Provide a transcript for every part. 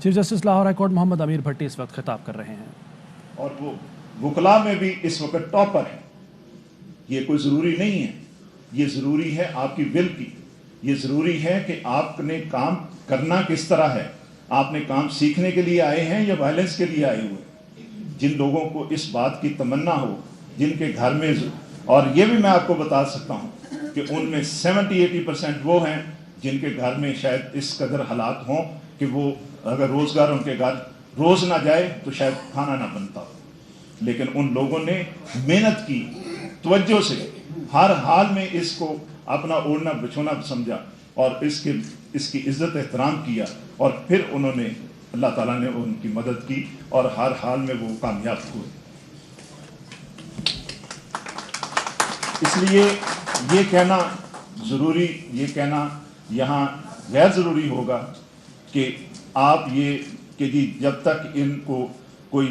Chief justice Lahore high court Mohammad Amir Bhatti इस वक्त खिताब कर रहे हैं और वो वकला में भी इस वक्त टॉपर है। ये कोई ज़रूरी नहीं है, ये ज़रूरी है आपकी विल की, ये ज़रूरी है कि आपने काम करना किस तरह है। आपने काम सीखने के लिए आए हैं या वायलेंस के लिए आए हुए। जिन लोगों को इस बात की तमन्ना हो, जिनके घर में, और ये भी मैं आपको बता सकता हूँ कि उनमें 70-80% वो हैं जिनके घर में शायद इस कदर हालात हों कि वो अगर रोज़गार उनके घर रोज़ ना जाए तो शायद खाना ना बनता हो, लेकिन उन लोगों ने मेहनत की, तवज्जो से हर हाल में इसको अपना ओढ़ना बिछोना समझा और इसकी इज्जत एहतराम किया, और फिर उन्होंने, अल्लाह ताला ने उनकी मदद की और हर हाल में वो कामयाब हुए। इसलिए ये कहना ज़रूरी, ये कहना यहाँ गैर ज़रूरी होगा कि आप ये कि जी जब तक इनको कोई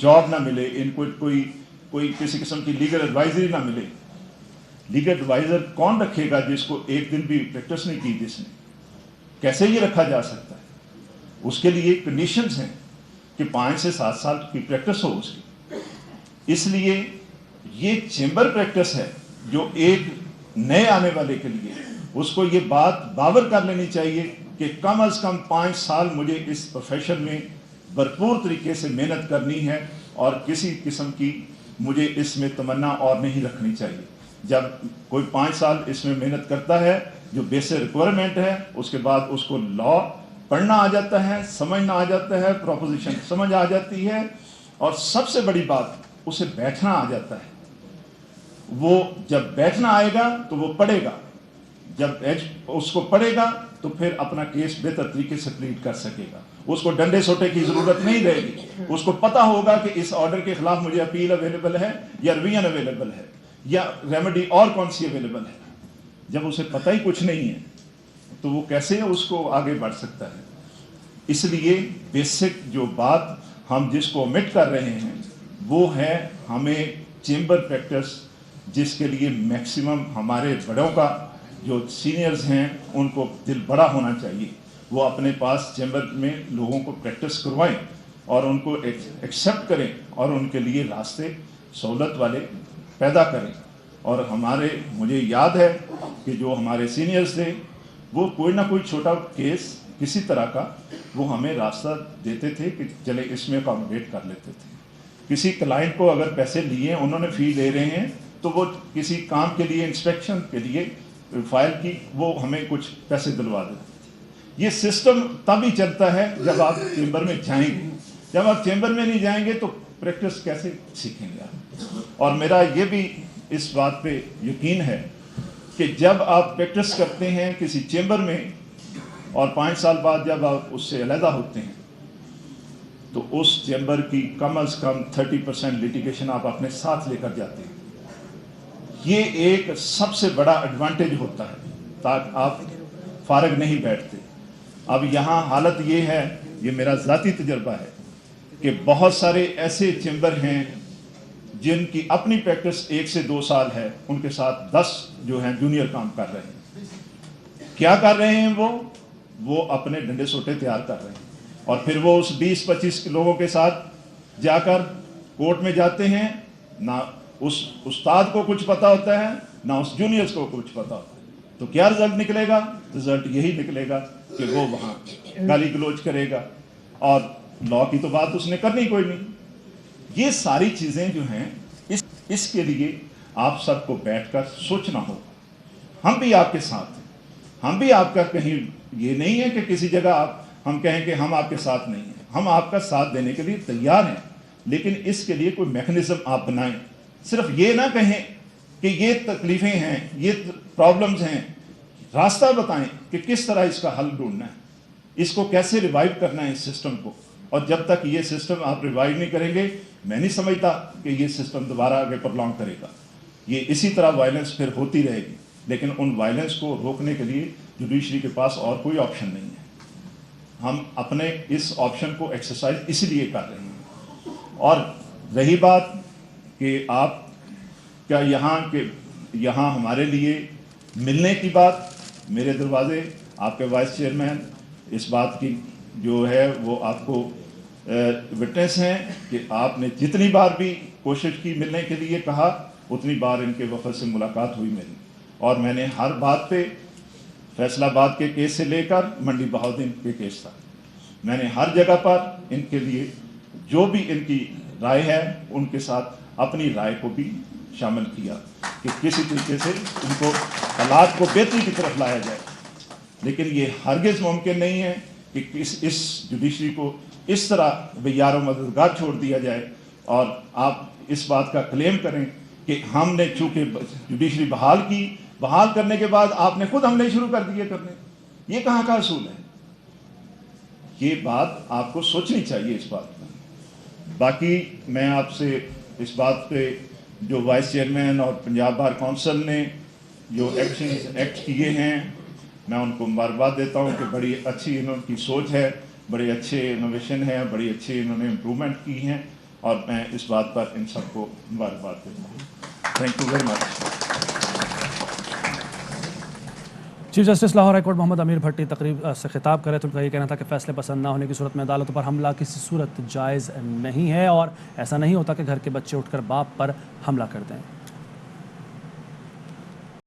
जॉब ना मिले, इनको कोई किसी किस्म की लीगल एडवाइजरी ना मिले। लीगल एडवाइज़र कौन रखेगा जिसको एक दिन भी प्रैक्टिस नहीं की जिसने? कैसे ये रखा जा सकता है? उसके लिए कंडीशंस हैं कि 5 से 7 साल की प्रैक्टिस हो उसकी। इसलिए ये चेंबर प्रैक्टिस है जो एक नए आने वाले के लिए उसको ये बात बावर कर लेनी चाहिए कि कम से कम 5 साल मुझे इस प्रोफेशन में भरपूर तरीके से मेहनत करनी है और किसी किस्म की मुझे इसमें तमन्ना और नहीं रखनी चाहिए। जब कोई 5 साल इसमें मेहनत करता है जो बेसिक रिक्वायरमेंट है, उसके बाद उसको लॉ पढ़ना आ जाता है, समझना आ जाता है, प्रोपोजिशन समझ आ जाती है, और सबसे बड़ी बात उसे बैठना आ जाता है। वो जब बैठना आएगा तो वो पढ़ेगा, जब उसको पढ़ेगा तो फिर अपना केस बेहतर तरीके से प्लीड कर सकेगा। उसको डंडे सोटे की ज़रूरत नहीं रहेगी। उसको पता होगा कि इस ऑर्डर के खिलाफ मुझे अपील अवेलेबल है या रिवीजन अवेलेबल है या रेमेडी और कौन सी अवेलेबल है। जब उसे पता ही कुछ नहीं है तो वो कैसे उसको आगे बढ़ सकता है? इसलिए बेसिक जो बात हम जिसको ओमिट कर रहे हैं वो है हमें चेंबर प्रैक्टिस, जिसके लिए मैक्सिमम हमारे बड़ों का जो सीनियर्स हैं उनको दिल बड़ा होना चाहिए। वो अपने पास चैम्बर में लोगों को प्रैक्टिस करवाएं और उनको एक्सेप्ट करें और उनके लिए रास्ते सहूलत वाले पैदा करें। और मुझे याद है कि जो हमारे सीनियर्स थे वो कोई ना कोई छोटा केस किसी तरह का वो हमें रास्ता देते थे कि चले इसमें अकोमोडेट कर लेते थे। किसी क्लाइंट को अगर पैसे लिए, उन्होंने फ़ी ले रहे हैं, तो वो किसी काम के लिए, इंस्पेक्शन के लिए फाइल की, वो हमें कुछ पैसे दिलवा देते थे। ये सिस्टम तभी चलता है जब आप चेंबर में जाएंगे। जब आप चेंबर में नहीं जाएंगे तो प्रैक्टिस कैसे सीखेंगे आप? और मेरा ये भी इस बात पे यकीन है कि जब आप प्रैक्टिस करते हैं किसी चेंबर में और 5 साल बाद जब आप उससे अलहदा होते हैं तो उस चेंबर की कम से कम 30% लिटिगेशन आप अपने साथ लेकर जाते हैं। ये एक सबसे बड़ा एडवांटेज होता है, ताकि आप फारग नहीं बैठते। अब यहाँ हालत ये है, ये मेरा ज़ाती तजर्बा है कि बहुत सारे ऐसे चेंबर हैं जिनकी अपनी प्रैक्टिस 1 से 2 साल है, उनके साथ 10 जो हैं जूनियर काम कर रहे हैं। क्या कर रहे हैं वो अपने डंडे सोटे तैयार कर रहे हैं और फिर वो उस 20-25 लोगों के साथ जाकर कोर्ट में जाते हैं। ना उस उस्ताद को कुछ पता होता है, ना उस जूनियर्स को कुछ पता होता है। तो क्या रिजल्ट निकलेगा? रिजल्ट यही निकलेगा कि वो वहाँ गाली गलौज करेगा और लॉ की तो बात उसने करनी कोई नहीं। ये सारी चीज़ें जो हैं इसके लिए आप सबको बैठकर सोचना होगा। हम भी आपके साथ हैं, हम भी आपका कहीं ये नहीं है कि किसी जगह हम कहें कि हम आपके साथ नहीं हैं। हम आपका साथ देने के लिए तैयार हैं, लेकिन इसके लिए कोई मैकेनिज्म आप बनाएं। सिर्फ ये ना कहें कि ये तकलीफ़ें हैं, ये प्रॉब्लम्स हैं, रास्ता बताएं कि किस तरह इसका हल ढूंढना है, इसको कैसे रिवाइव करना है इस सिस्टम को। और जब तक ये सिस्टम आप रिवाइव नहीं करेंगे, मैं नहीं समझता कि ये सिस्टम दोबारा आगे प्रलॉन्ग करेगा। ये इसी तरह वायलेंस फिर होती रहेगी, लेकिन उन वायलेंस को रोकने के लिए जुडिशरी के पास और कोई ऑप्शन नहीं है। हम अपने इस ऑप्शन को एक्सरसाइज इसलिए कर रहे हैं। और रही बात कि आप क्या यहाँ हमारे लिए मिलने की बात, मेरे दरवाजे आपके वाइस चेयरमैन इस बात की जो है वो आपको विटनेस हैं कि आपने जितनी बार भी कोशिश की मिलने के लिए कहा, उतनी बार इनके वफद से मुलाकात हुई मेरी, और मैंने हर बात पे फैसलाबाद के केस से लेकर मंडी बहाउद्दीन के केस तक मैंने हर जगह पर इनके लिए जो भी इनकी राय है उनके साथ अपनी राय को भी शामिल किया कि किसी तरीके से उनको हालात को बेहतरी की तरफ लाया जाए। लेकिन ये हरगिज़ मुमकिन नहीं है कि इस जुडिशरी को इस तरह बेयारो मददगार छोड़ दिया जाए और आप इस बात का क्लेम करें कि हमने चूँकि जुडिशरी बहाल करने के बाद आपने खुद हमले शुरू कर दिए करने। ये कहाँ का असूल है? ये बात आपको सोचनी चाहिए इस बात पर। बाकी मैं आपसे इस बात पे जो वाइस चेयरमैन और पंजाब बार काउंसिल ने जो एक्ट किए हैं, मैं उनको मुबारकबाद देता हूँ कि बड़ी अच्छी इनकी सोच है, बड़े अच्छे इनोवेशन है, बड़ी अच्छी इन्होंने इम्प्रूवमेंट की हैं, और मैं इस बात पर इन सबको मुबारकबाद देता हूँ। Thank you very much. Chief justice Lahore high court Mohammad Amir Bhatti तकरीब से खिताब कर रहे थे। उनका ये कहना था कि फैसले पसंद ना होने की सूरत में अदालतों पर हमला किसी सूरत जायज़ नहीं है और ऐसा नहीं होता कि घर के बच्चे उठकर बाप पर हमला कर दें।